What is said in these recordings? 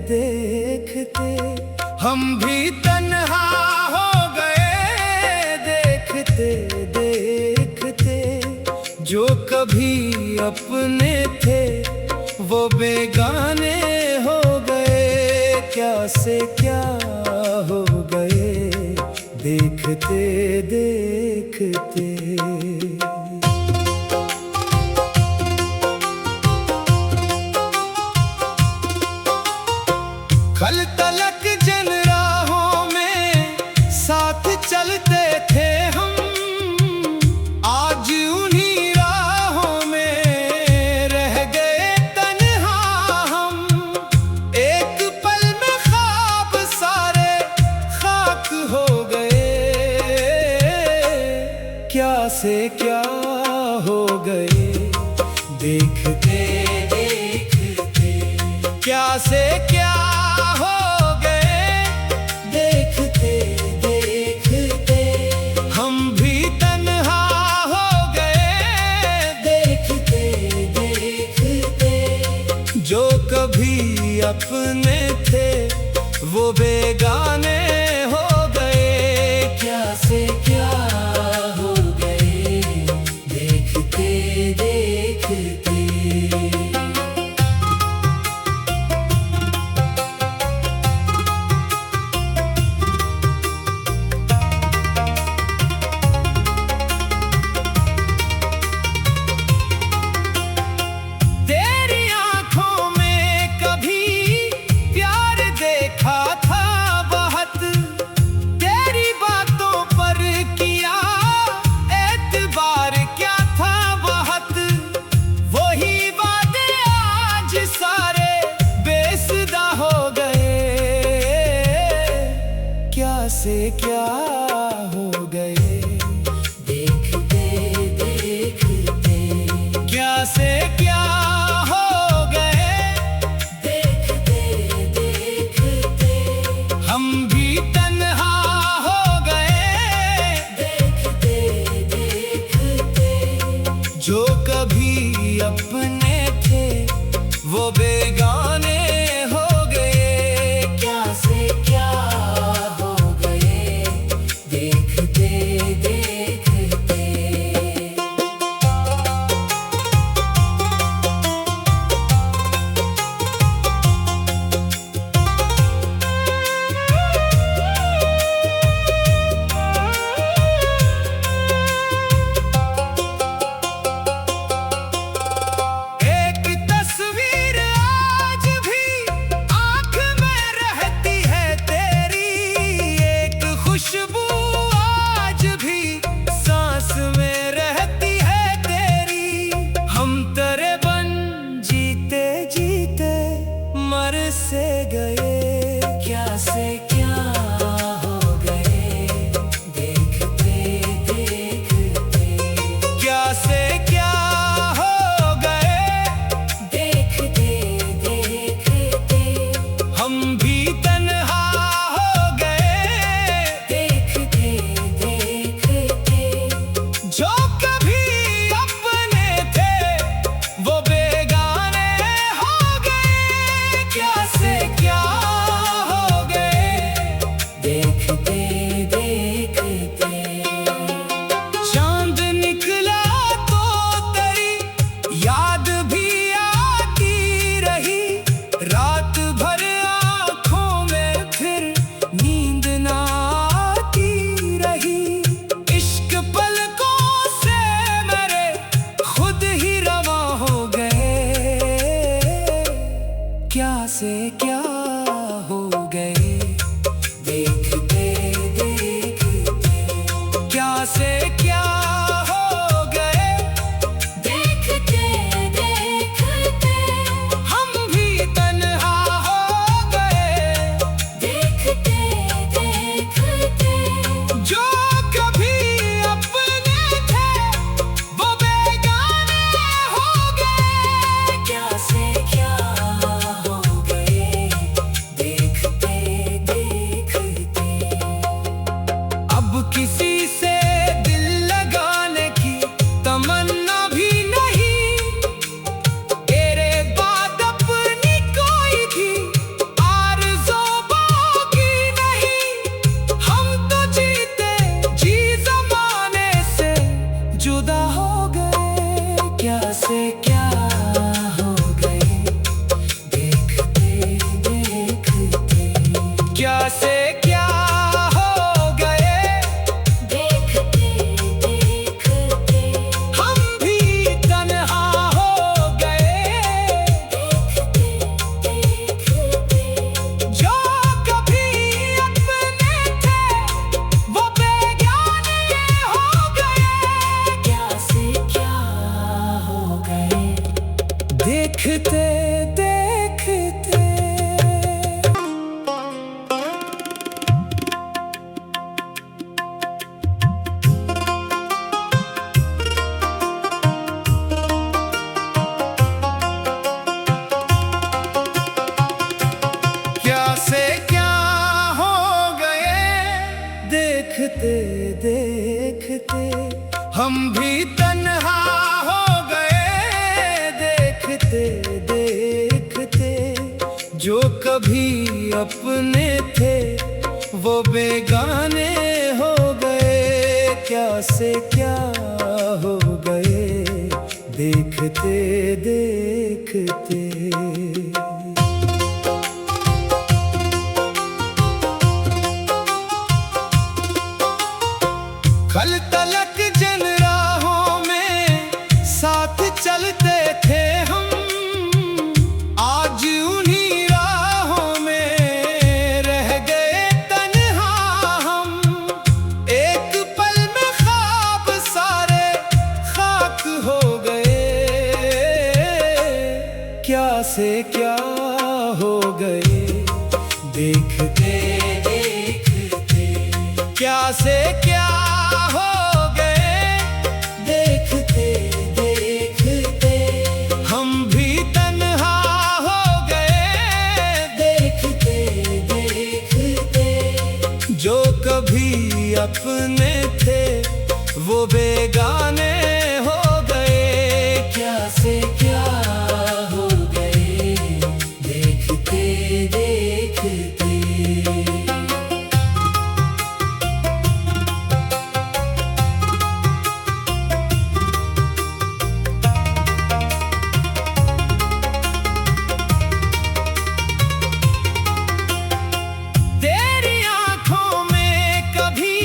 देखते हम भी तन्हा हो गए। देखते देखते जो कभी अपने थे वो बेगाने हो गए। क्या से क्या हो गए देखते देखते। कल तलक जिन राहों में साथ चलते थे हम, आज उन्हीं राहों में रह गए तन्हा हम। एक पल में ख्वाब सारे खाक हो गए। क्या से क्या हो गए देखते देखते। क्या से क्या हो गए देखते देखते। हम भी तन्हा हो गए देखते देखते। जो कभी अपने थे वो बेगाने हो गए। क्या से क्या हो गए देखते देखते। से क्या हो गए देखते देखते। क्या से क्या हो गए देखते देखते। हम भी तन्हा हो गए देखते देखते। जो कभी अपने थे वो बेगाने हो गए। क्या से क्या से गए। क्या से क्या हो गए देखते देखते। क्या से क्या हो गए देखते देखते। हम भी तन्हा हो गए देखते देखते। जो कभी अपने थे वो बेगाने हो गए। क्या से क्या हो गए देखते देखते। चांद निकला तो तेरी याद भी आती रही। रात भर आँखों में फिर नींद ना आती रही। इश्क पलकों से मेरे खुद ही रवा हो गए। क्या से क्या हो गए देखते देखते। क्या से क्या हो गए देखते देखते। हम भी तन्हा हो गए देखते देखते। जो कभी अपने थे वो बेगाने हो गए। क्या से क्या हो गए से क्या हो गए देखते देखते, क्या से क्या हो गए देखते देखते, हम भी तन्हा हो गए देखते देखते, जो कभी अपने थे वो बेगाने हो गए, क्या से क्या हो गए देखते देखते। क्या से क्या हो गए देखते देखते, हम भी तन्हा हो गए देखते देखते, जो कभी अपने थे वो बेगाने हो गए, क्या से क्या हो गए देखते देखते। कल तलक जिन राहों में साथ चलते थे हम, आज उन्हीं राहों में रह गए तन्हा हम, एक पल में ख्वाब सारे खाक हो गए, क्या से क्या हो गए देखते देखते, क्या से क्या हो गए देखते देखते, हम भी तन्हा हो गए देखते देखते, जो कभी अपने थे वो बेगाने हो गए, क्या से क्या हो गए देखते देखते। तेरी आंखों में कभी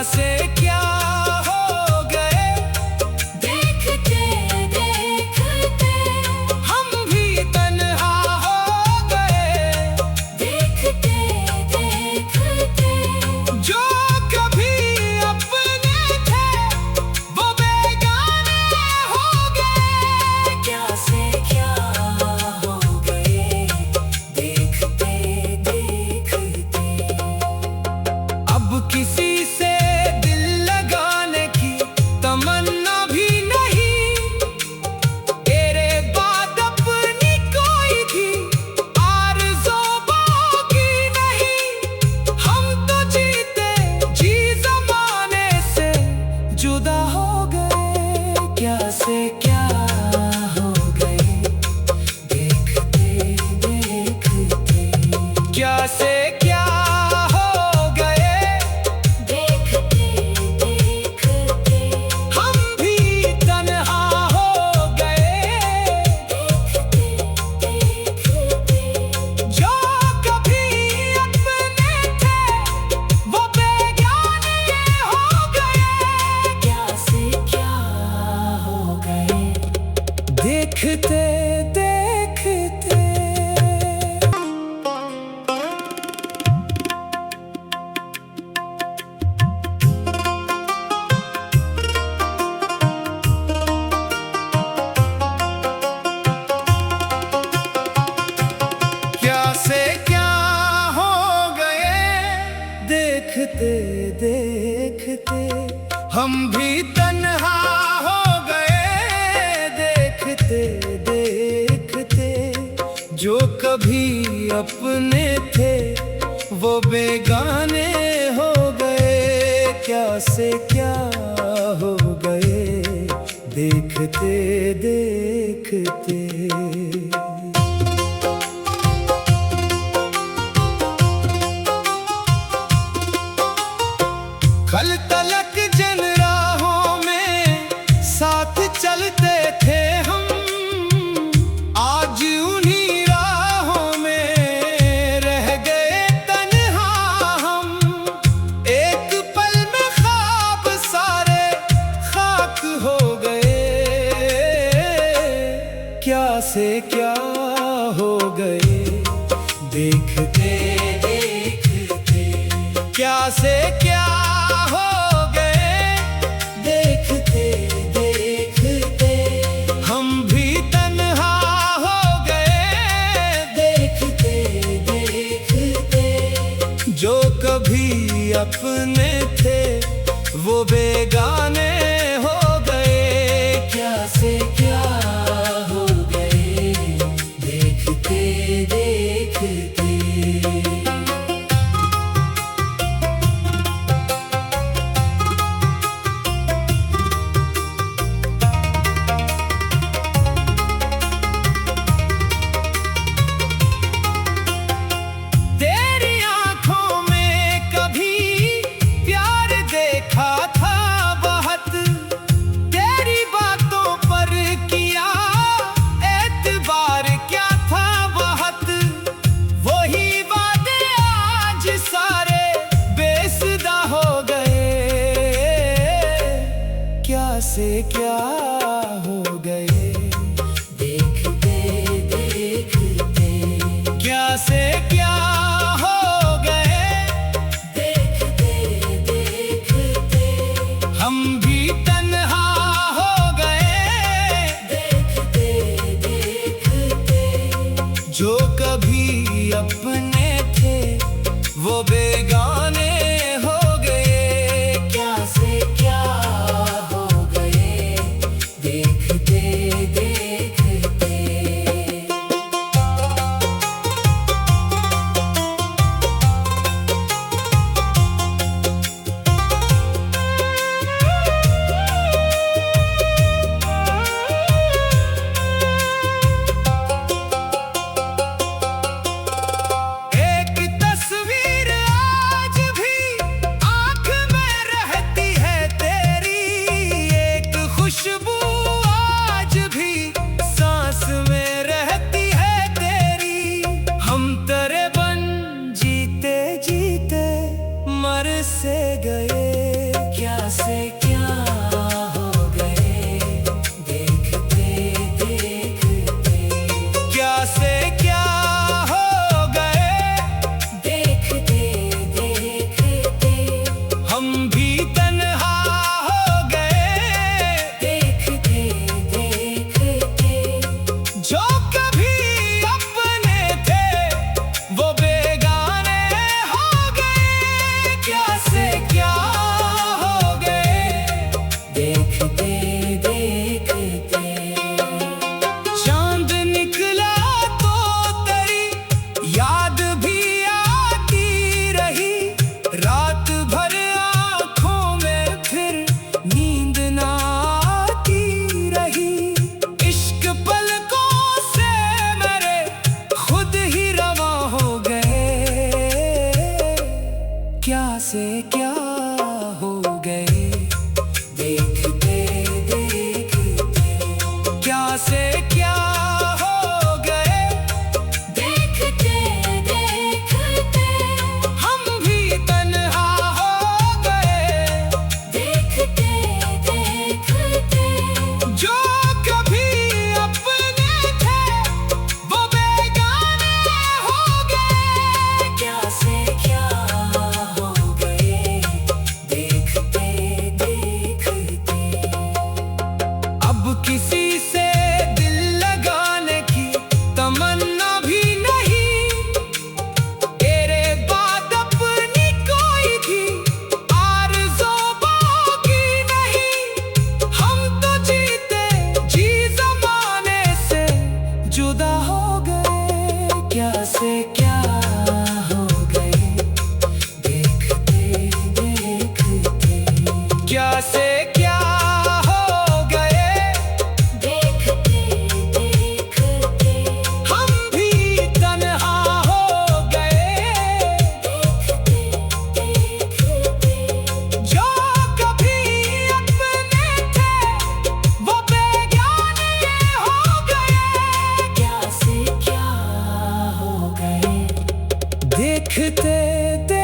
से क्या हो गए, देखते देखते हम भी तन्हा हो गए। देखते देखते जो कभी अपने थे वो बेगाने हो गए। क्या से क्या हो गए, देखते देखते। अब किसी से दिल लगाने की तमन्ना भी नहीं, तेरे बाद अपनी कोई भी आरज़ू बाकी नहीं। हम तो जीते जी ज़माने से जुदा हो गए। क्या से क्या हो गए, देखते देखते। क्या से क्या हो गए, देखते देखते हम भी तन्हा हो गए। देखते देखते जो कभी अपने थे वो बेगाने हो गए। क्या से क्या हो गए, देखते देखते। क्या से क्या हो गए, देखते देखते हम भी तन्हा हो गए। देखते देखते जो कभी अपने थे वो बेगाने हो गए। क्या से क्या हो गए, देखते देखते। कल तलक जिन राहों में साथ चलते थे हम, आज उन्हीं राहों में रह गए तन्हा हम। एक पल में ख्वाब सारे खाक हो गए। क्या से क्या हो गए, देखते देखते। क्या से क्या हो गए, देखते देखते हम भी तन्हा हो गए। देखते देखते जो कभी अपने थे वो बेगाने हो गए। क्या से क्या हो गए, देखते देखते। तेरी आंखों में कभी प्यार देखा था बहुत, तेरी बातों पर किया एतबार क्या था बहुत। वही वादे आज सारे बेसुदा हो गए। क्या से क्या हो गए, देखते देखते क्या से क्या हो गए। देखते देखते हम भी तन्हा हो गए। देखते देखते जो कभी अपने थे वो बेगाने हो गए। क्या से क्या हो गए, देखते देखते। देखते